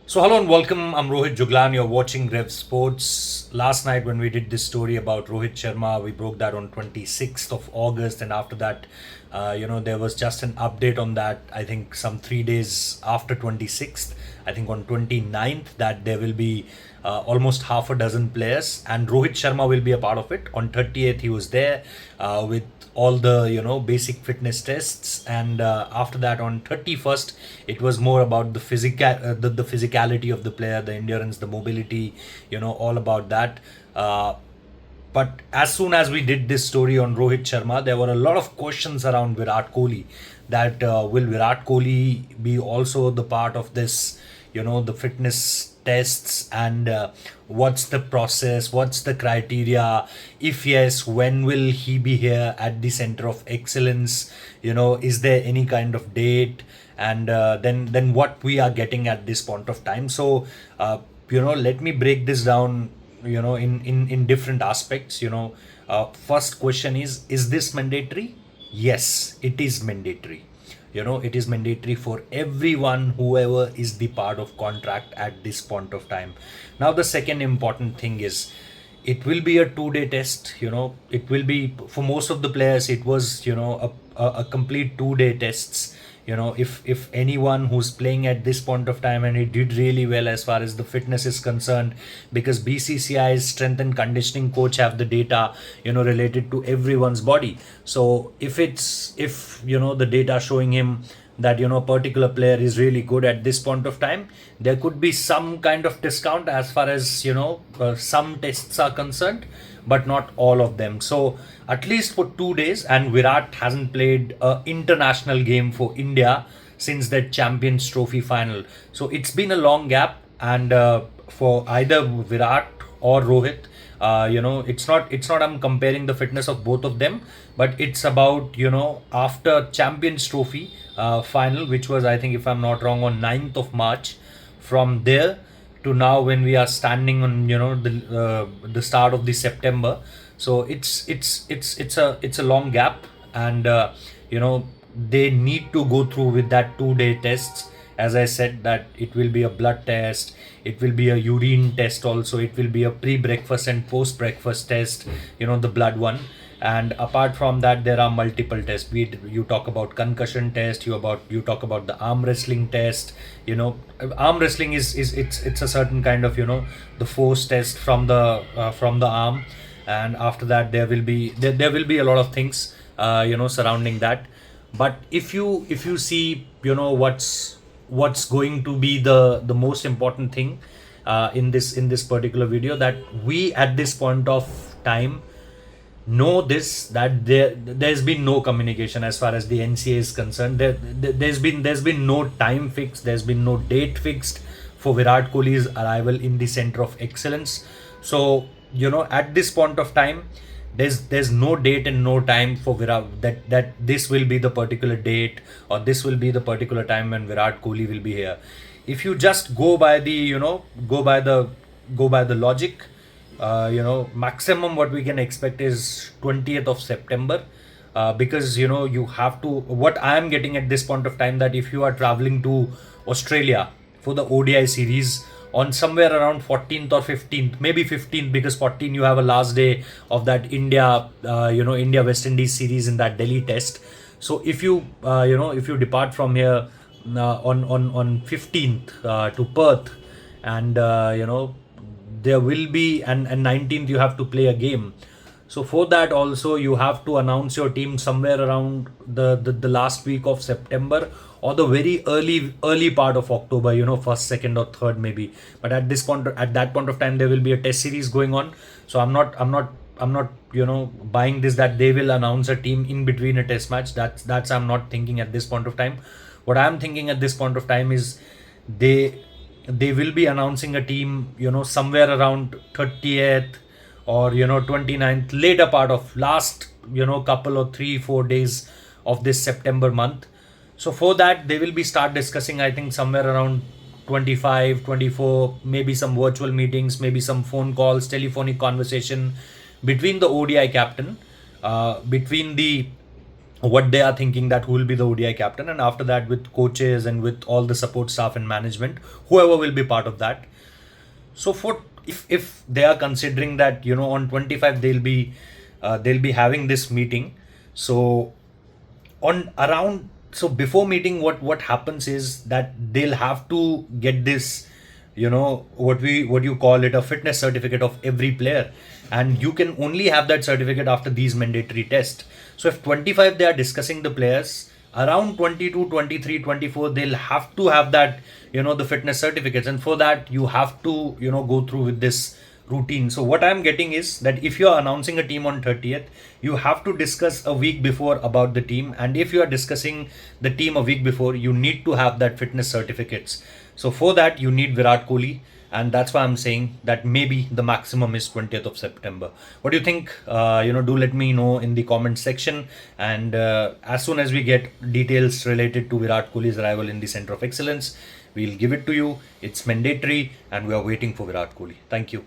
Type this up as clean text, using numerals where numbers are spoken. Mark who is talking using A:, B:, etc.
A: So hello and welcome. I'm Rohit Juglan. You're watching Revsportz. Last night when we did this story about Rohit Sharma, we broke that on 26th of August, and after that, there was just an update on that. I think some 3 days after 26th, I think on 29th, that there will be almost half a dozen players, and Rohit Sharma will be a part of it. On 30th, he was there with all the basic fitness tests, and after that on 31st it was more about the physicality of the player, the endurance, the mobility, all about that. But as soon as we did this story on Rohit Sharma, there were a lot of questions around Virat Kohli, that will Virat Kohli be also the part of this, the fitness tests, and what's the process, what's the criteria, if yes, when will he be here at the center of excellence, is there any kind of date, and then what we are getting at this point of time. So let me break this down in different aspects. First question is this mandatory? Yes, it is mandatory. It is mandatory for everyone, whoever is the part of contract at this point of time. Now the second important thing is, it will be a 2 day test. It will be, for most of the players it was a complete 2 day tests. If anyone who's playing at this point of time and he did really well as far as the fitness is concerned, because BCCI's strength and conditioning coach have the data related to everyone's body. So if the data showing him that a particular player is really good at this point of time, there could be some kind of discount as far as some tests are concerned, but not all of them. So at least for 2 days, and Virat hasn't played a international game for India since that Champions Trophy final. So it's been a long gap, and for either Virat or Rohit, it's not I'm comparing the fitness of both of them, but it's about after Champions Trophy final, which was, I think, if I'm not wrong, on 9th of March. From there to now, when we are standing on the start of the September, so it's a long gap, and they need to go through with that 2 day tests. As I said, that it will be a blood test, it will be a urine test also, it will be a pre-breakfast and post-breakfast test, the blood one. And apart from that, there are multiple tests. You talk about concussion test, you talk about the arm wrestling test. Arm wrestling is it's a certain kind of the force test from the arm. And after that, there will be a lot of things surrounding that. But if you see what's going to be the most important thing in this particular video, that we at this point of time know this, that there's been no communication as far as the NCA is concerned. There's been no time fixed, there's been no date fixed for Virat Kohli's arrival in the center of excellence. So at this point of time, there's no date and no time for Virat, that this will be the particular date, or this will be the particular time when Virat Kohli will be here. If you just go by the logic, maximum what we can expect is 20th of September, because you have to, what I am getting at this point of time, that if you are traveling to Australia for the ODI series on somewhere around 14th or 15th, maybe 15th, because 14th you have a last day of that India West Indies series in that Delhi test. So if you depart from here on 15th to Perth, and there will be, and 19th you have to play a game. So for that also, you have to announce your team somewhere around the last week of September, or the very early part of October, first, second, or third maybe. But at that point of time, there will be a test series going on. So I'm not buying this, that they will announce a team in between a test match. That's I'm not thinking at this point of time. What I'm thinking at this point of time is, they will be announcing a team somewhere around 30th or 29th, later part of last couple or 3-4 days of this September month. So for that, they will be start discussing, I think, somewhere around 25, 24, maybe some virtual meetings, maybe some phone calls, telephonic conversation between the ODI captain, between the what they are thinking, that who will be the ODI captain, and after that with coaches and with all the support staff and management, whoever will be part of that. So for if they are considering that, you know, on 25 they'll be having this meeting. So on around, so before meeting, what happens is that they'll have to get this, you know, what you call it, a fitness certificate of every player, and you can only have that certificate after these mandatory tests. So if 25 they are discussing the players, around 22, 23, 24 they'll have to have that, you know, the fitness certificates, and for that you have to, you know, go through with this routine. So what I'm getting is that if you're announcing a team on 30th, you have to discuss a week before about the team, and if you are discussing the team a week before, you need to have that fitness certificates. So for that you need Virat Kohli, and that's why I'm saying that maybe the maximum is 20th of September. What do you think? You know, do let me know in the comment section, and as soon as we get details related to Virat Kohli's arrival in the Center of Excellence, we'll give it to you. It's mandatory, and we are waiting for Virat Kohli. Thank you.